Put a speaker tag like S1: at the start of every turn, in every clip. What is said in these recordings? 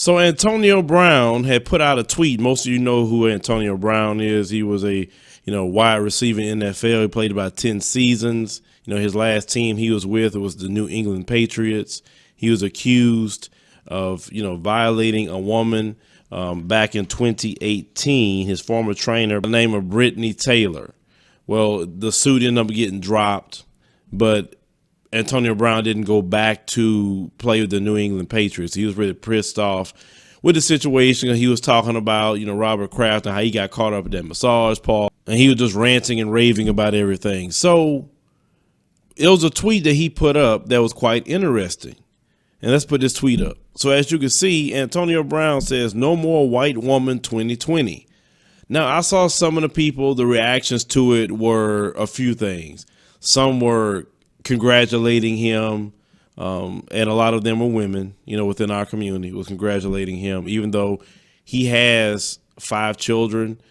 S1: So Antonio Brown had put out a tweet. Most of you know who Antonio Brown is. He was a wide receiver in the NFL. He played about 10 seasons. His last team he was with was the New England Patriots. He was accused of violating a woman back in 2018. His former trainer by the name of Brittany Taylor. Well, the suit ended up getting dropped, but Antonio Brown didn't go back to play with the New England Patriots. He was really pissed off with the situation. He was talking about, Robert Kraft and how he got caught up in that massage parlor, and he was just ranting and raving about everything. So it was a tweet that he put up that was quite interesting. And let's put this tweet up. So as you can see, Antonio Brown says, "No more white woman 2020. Now, I saw some of the people, the reactions to it were a few things. Some were congratulating him, and a lot of them were women, within our community was congratulating him, even though he has 5 children.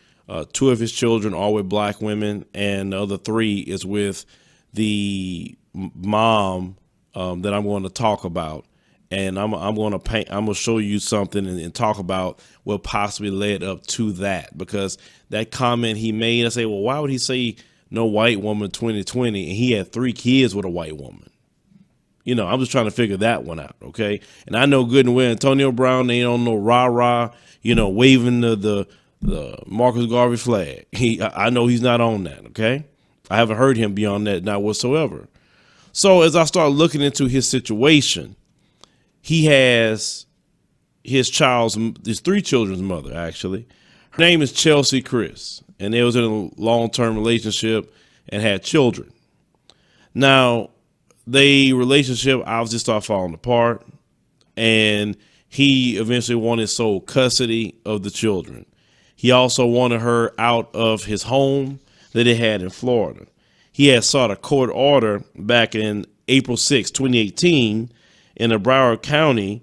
S1: 2 of his children are with black women, and the other 3 is with the mom that I'm going to talk about. And I'm going to show you something and talk about what possibly led up to that, because that comment he made, I say, well, why would he say no white woman 2020? And he had 3 kids with a white woman. I'm just trying to figure that one out. Okay. And I know good and well Antonio Brown ain't on no rah-rah, waving the Marcus Garvey flag. I know he's not on that. Okay. I haven't heard him be on that, not whatsoever. So as I start looking into his situation, he has his 3 children's mother, actually. Her name is Chelsie Kyriss, and they was in a long-term relationship and had children. Now, the relationship obviously started falling apart, and he eventually wanted sole custody of the children. He also wanted her out of his home that he had in Florida. He had sought a court order back in April 6, 2018, in Broward County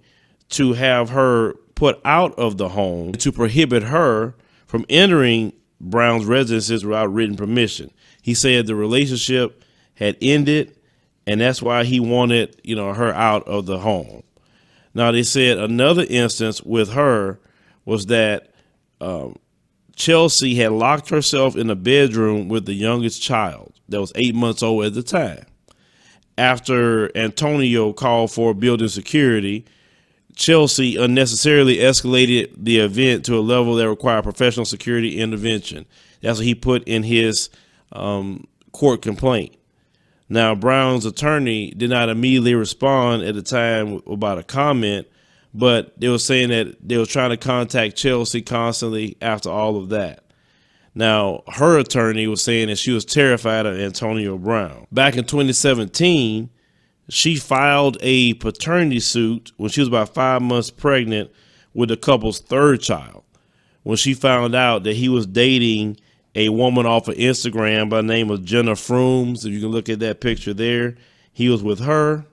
S1: to have her put out of the home, to prohibit her from entering Brown's residences without written permission. He said the relationship had ended, and that's why he wanted, her out of the home. Now, they said another instance with her was that Chelsie had locked herself in a bedroom with the youngest child that was 8 months old at the time. After Antonio called for building security, Chelsie unnecessarily escalated the event to a level that required professional security intervention. That's what he put in his court complaint. Now, Brown's attorney did not immediately respond at the time about a comment, but they were saying that they were trying to contact Chelsie constantly after all of that. Now, her attorney was saying that she was terrified of Antonio Brown. Back in 2017, she filed a paternity suit when she was about 5 months pregnant with the couple's 3rd child, when she found out that he was dating a woman off of Instagram by the name of Jenna Frooms. If you can look at that picture there, he was with her.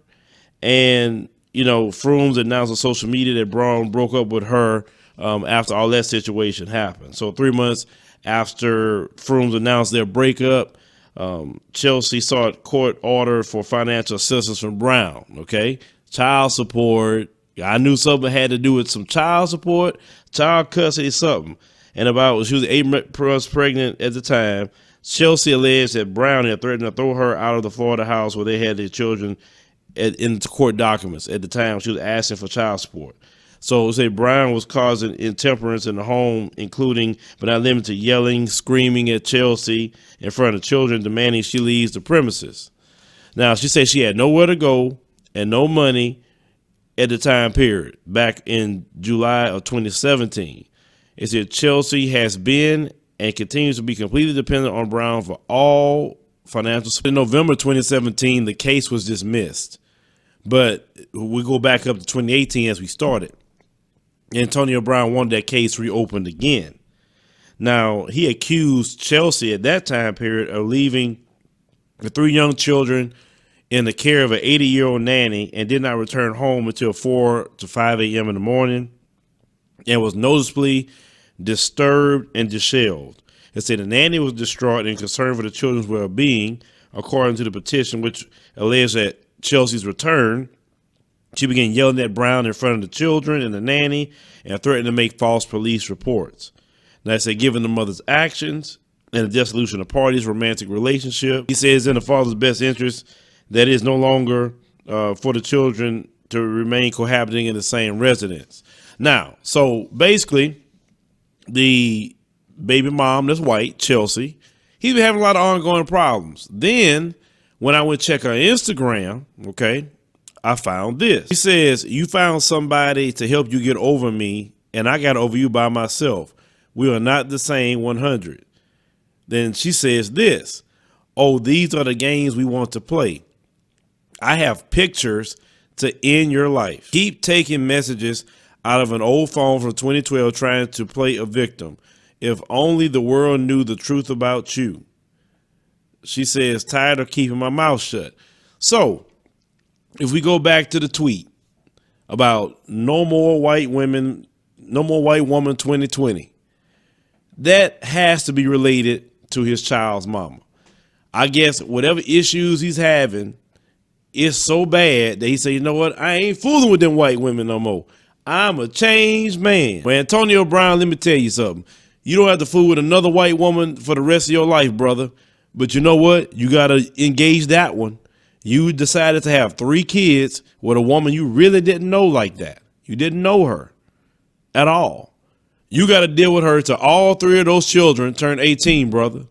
S1: And, Frooms announced on social media that Brown broke up with her after all that situation happened. So 3 months after Frooms announced their breakup, Chelsie sought court order for financial assistance from Brown. Okay. Child support. I knew something had to do with some child support, child custody, something. And she was 8 months pregnant at the time. Chelsie alleged that Brown had threatened to throw her out of the Florida house where they had their children in the court documents. At the time, she was asking for child support. So say Brown was causing intemperance in the home, including but not limited to yelling, screaming at Chelsie in front of children, demanding she leaves the premises. Now, she said she had nowhere to go and no money at the time period, back in July of 2017. It said Chelsie has been and continues to be completely dependent on Brown for all financial support. In November 2017, the case was dismissed. But we go back up to 2018 as we started. Antonio Brown wanted that case reopened again. Now, he accused Chelsie at that time period of leaving the 3 young children in the care of an 80-year-old nanny and did not return home until 4 to 5 a.m. in the morning, and was noticeably disturbed and disheveled. It said the nanny was distraught and concerned for the children's well-being, according to the petition, which alleged that Chelsea's return She began yelling at Brown in front of the children and the nanny and threatened to make false police reports. Now, I said, given the mother's actions and the dissolution of parties' romantic relationship, he says in the father's best interest that it is no longer for the children to remain cohabiting in the same residence. Now, so basically, the baby mom that's white, Chelsie, he's been having a lot of ongoing problems. Then, when I went check her Instagram, okay, I found this. He says, you found somebody to help you get over me, and I got over you by myself. We are not the same 100. Then she says this, oh, these are the games we want to play. I have pictures to end your life. Keep taking messages out of an old phone from 2012 trying to play a victim. If only the world knew the truth about you. She says, tired of keeping my mouth shut. So, if we go back to the tweet about no more white women, no more white woman 2020, that has to be related to his child's mama. I guess whatever issues he's having is so bad that he said, you know what, I ain't fooling with them white women no more. I'm a changed man. Well, Antonio Brown, let me tell you something. You don't have to fool with another white woman for the rest of your life, brother. But you know what? You got to engage that one. You decided to have 3 kids with a woman you really didn't know like that. You didn't know her at all. You got to deal with her till all 3 of those children turn 18, brother.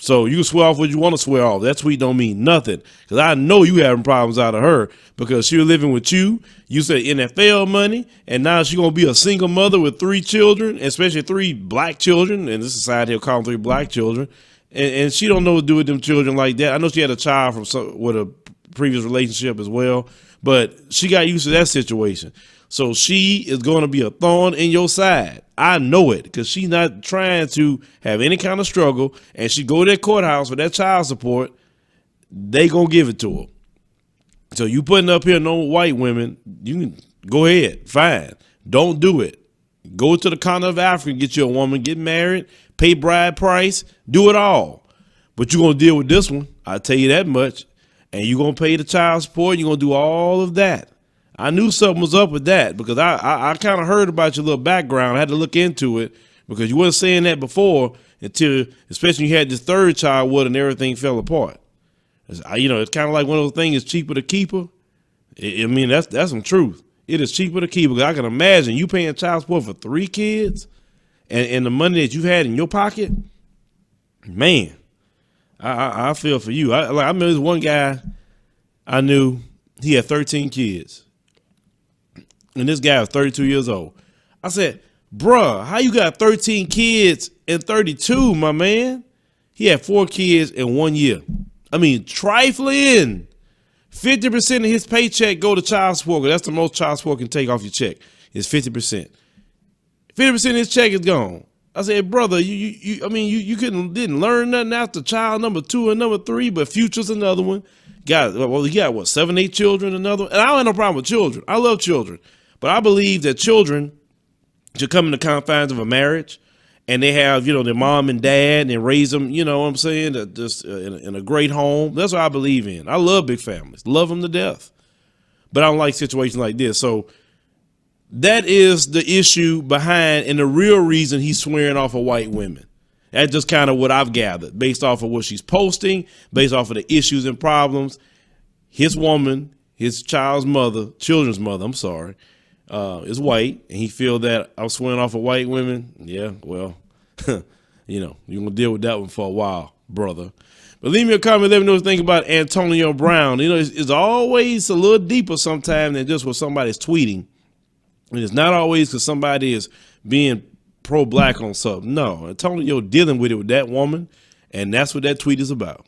S1: So you can swear off what you want to swear off. That tweet don't mean nothing. Because I know you having problems out of her because she was living with you. You said NFL money, and now she's going to be a single mother with 3 children, especially 3 black children. And this society will call them 3 black children. And she don't know what to do with them children like that. I know she had a child with a previous relationship as well, but she got used to that situation. So she is going to be a thorn in your side. I know it because she's not trying to have any kind of struggle, and she go to that courthouse for that child support. They going to give it to her. So you putting up here no white women, you can go ahead. Fine. Don't do it. Go to the continent of Africa, get you a woman, get married, pay bride price, do it all. But you're going to deal with this one. I'll tell you that much. And you're going to pay the child support. You're going to do all of that. I knew something was up with that because I kind of heard about your little background. I had to look into it because you weren't saying that before until, especially when you had this 3rd child with and everything fell apart. It's kind of like one of those things, it's cheaper to keep her. I mean, that's some truth. It is cheaper to keep her. I can imagine you paying child support for 3 kids and the money that you've had in your pocket. Man, I feel for you. I remember this one guy I knew, he had 13 kids. And this guy was 32 years old. I said, bruh, how you got 13 kids and 32, my man? He had 4 kids in 1 year. I mean, trifling. 50% of his paycheck go to child support. That's the most child support can take off your check is 50%. 50% of his check is gone. I said, brother, you didn't learn nothing after child number 2 and number 3, but Future's another one. He got what, 7, 8 children, another one. And I don't have no problem with children. I love children. But I believe that children should come in the confines of a marriage and they have, their mom and dad and raise them, you know what I'm saying, just in a great home. That's what I believe in. I love big families, love them to death. But I don't like situations like this. So that is the issue behind and the real reason he's swearing off of white women. That's just kind of what I've gathered based off of what she's posting, based off of the issues and problems. His woman, his children's mother, I'm sorry, is white, and he feel that I'm swearing off of white women. Yeah, well, you're going to deal with that one for a while, brother. But leave me a comment. Let me know what you think about Antonio Brown. It's always a little deeper sometimes than just what somebody's tweeting. And it's not always because somebody is being pro-black on something. No, Antonio dealing with it with that woman, and that's what that tweet is about.